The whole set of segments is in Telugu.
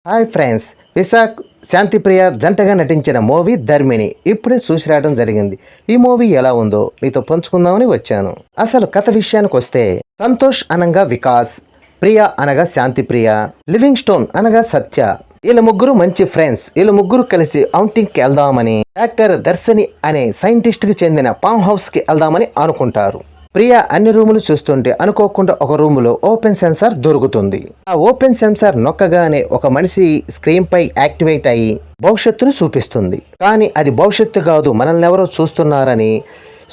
హాయ్ ఫ్రెండ్స్, విశాఖ్ శాంతిప్రియ జంటగా నటించిన మూవీ ధర్మిణి ఇప్పుడే చూసి రావడం జరిగింది. ఈ మూవీ ఎలా ఉందో మీతో పంచుకుందామని వచ్చాను. అసలు కథ విషయానికి వస్తే, సంతోష్ అనగా వికాస్, ప్రియ అనగా శాంతిప్రియ, లివింగ్ స్టోన్ అనగా సత్య, వీళ్ళ ముగ్గురు మంచి ఫ్రెండ్స్. వీళ్ళ ముగ్గురు కలిసి ఔటింగ్కి వెళ్దామని డాక్టర్ దర్శని అనే సైంటిస్ట్కి చెందిన ఫామ్ హౌస్కి వెళ్దామని అనుకుంటారు. ప్రియ అన్ని రూములు చూస్తుంటే అనుకోకుండా ఒక రూములో ఓపెన్ సెన్సార్ దొరుకుతుంది. ఆ ఓపెన్ సెన్సార్ నొక్కగానే ఒక మనిషి స్క్రీన్ పై యాక్టివేట్ అయ్యి భవిష్యత్తును చూపిస్తుంది. కానీ అది భవిష్యత్తు కాదు, మనల్ని ఎవరో చూస్తున్నారని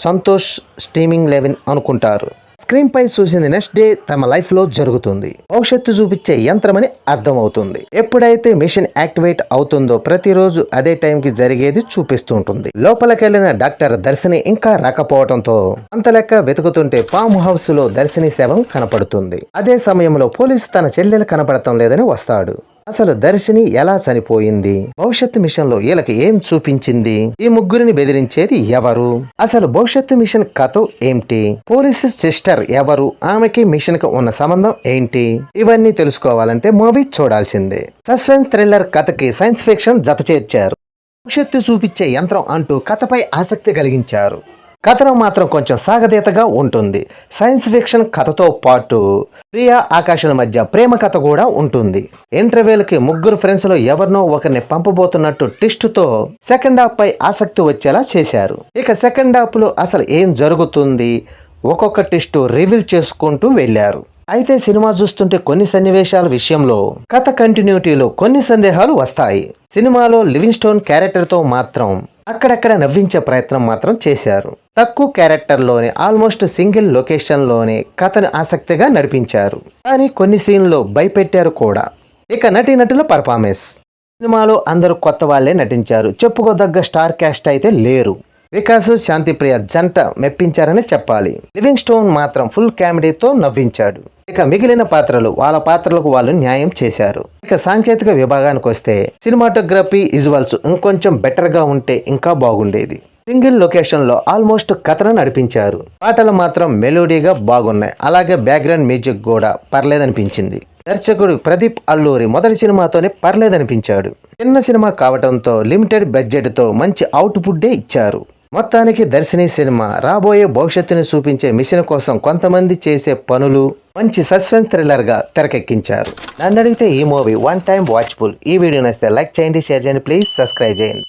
సంతోష్ స్ట్రీమింగ్ లెవెన్ అనుకుంటారు. స్క్రీన్ పై చూసింది నెక్స్ట్ డే తమ లైఫ్ లో జరుగుతుంది. భవిష్యత్తు చూపించే యంత్రమని అర్థమవుతుంది. ఎప్పుడైతే మిషన్ యాక్టివేట్ అవుతుందో ప్రతిరోజు అదే టైంకి జరిగేది చూపిస్తూ ఉంటుంది. లోపలికెళ్లిన డాక్టర్ దర్శిని ఇంకా రాకపోవడంతో అంత లెక్క వెతుకుతుంటే ఫామ్ హౌస్ లో దర్శిని శవం కనపడుతుంది. అదే సమయంలో పోలీసు తన చెల్లెలు కనపడటం లేదని వస్తాడు. అసలు దర్శిని ఎలా చనిపోయింది, భవిష్యత్తు మిషన్ లో వీళ్ళకి ఏం చూపించింది, ఈ ముగ్గురిని బెదిరించేది ఎవరు, అసలు భవిష్యత్తు మిషన్ కథ ఏంటి, పోలీసు సిస్టర్ ఎవరు, ఆమెకి మిషన్ కి ఉన్న సంబంధం ఏంటి, ఇవన్నీ తెలుసుకోవాలంటే మూవీ చూడాల్సిందే. సస్పెన్స్ థ్రిల్లర్ కథకి సైన్స్ ఫిక్షన్ జత చేర్చారు. భవిష్యత్తు చూపించే యంత్రం అంటూ కథపై ఆసక్తి కలిగించారు. కథనం మాత్రం కొంచెం సాగదీతగా ఉంటుంది. సైన్స్ ఫిక్షన్ కథతో పాటు ప్రియా ఆకాశాల మధ్య ప్రేమ కథ కూడా ఉంటుంది. ఇంటర్వ్యూలకి ముగ్గురు ఫ్రెండ్స్ లో ఎవరినో ఒకరిని పంపబోతున్నట్టు ట్విస్ట్తో సెకండ్ హాఫ్ పై ఆసక్తి వచ్చేలా చేశారు. ఇక సెకండ్ హాఫ్ లో అసలు ఏం జరుగుతుంది, ఒక్కొక్క ట్విస్ట్ రివీల్ చేసుకుంటూ వెళ్లారు. అయితే సినిమా చూస్తుంటే కొన్ని సన్నివేశాల విషయంలో కథ కంటిన్యూటీలో కొన్ని సందేహాలు వస్తాయి. సినిమాలో లివింగ్ స్టోన్ క్యారెక్టర్తో మాత్రం అక్కడక్కడ నవ్వించే ప్రయత్నం మాత్రం చేశారు. తక్కువ క్యారెక్టర్లోనే ఆల్మోస్ట్ సింగిల్ లొకేషన్లోనే కథను ఆసక్తిగా నడిపించారు. కానీ కొన్ని సీన్లో భయపెట్టారు కూడా. ఇక నటీనటుల పర్ఫార్మెన్స్, సినిమాలో అందరూ కొత్త వాళ్లే నటించారు. చెప్పుకోదగ్గ స్టార్ క్యాస్ట్ అయితే లేరు. వికాస్ శాంతిప్రియ జంట మెప్పించారని చెప్పాలి. లివింగ్ స్టోన్ మాత్రం ఫుల్ కామెడీతో నవ్వించాడు. ఇక మిగిలిన పాత్రలు వాళ్ళ పాత్రలకు వాళ్ళు న్యాయం చేశారు. ఇక సాంకేతిక విభాగానికి వస్తే సినిమాటోగ్రఫీ, విజువల్స్ ఇంకొంచెం బెటర్ గా ఉంటే ఇంకా బాగుండేది. సింగిల్ లొకేషన్ లో ఆల్మోస్ట్ కథను నడిపించారు. పాటలు మాత్రం మెలోడీగా బాగున్నాయి. అలాగే బ్యాక్గ్రౌండ్ మ్యూజిక్ కూడా పర్లేదనిపించింది. దర్శకుడు ప్రదీప్ అల్లూరి మొదటి సినిమాతోనే పర్లేదనిపించాడు. చిన్న సినిమా కావడంతో లిమిటెడ్ బడ్జెట్ తో మంచి అవుట్పుట్టే ఇచ్చారు. మొత్తానికి దర్శిని సినిమా రాబోయే భవిష్యత్తుని చూపించే మిషన్ కోసం కొంతమంది చేసే పనులు మంచి సస్పెన్స్ థ్రిల్లర్ గా తెరకెక్కించారు. నన్ను అడిగితే ఈ మూవీ వన్ టైం వాచబుల్. ఈ వీడియో నచ్చితే లైక్ చేయండి, షేర్ చేయండి, ప్లీజ్ సబ్స్క్రైబ్ చేయండి.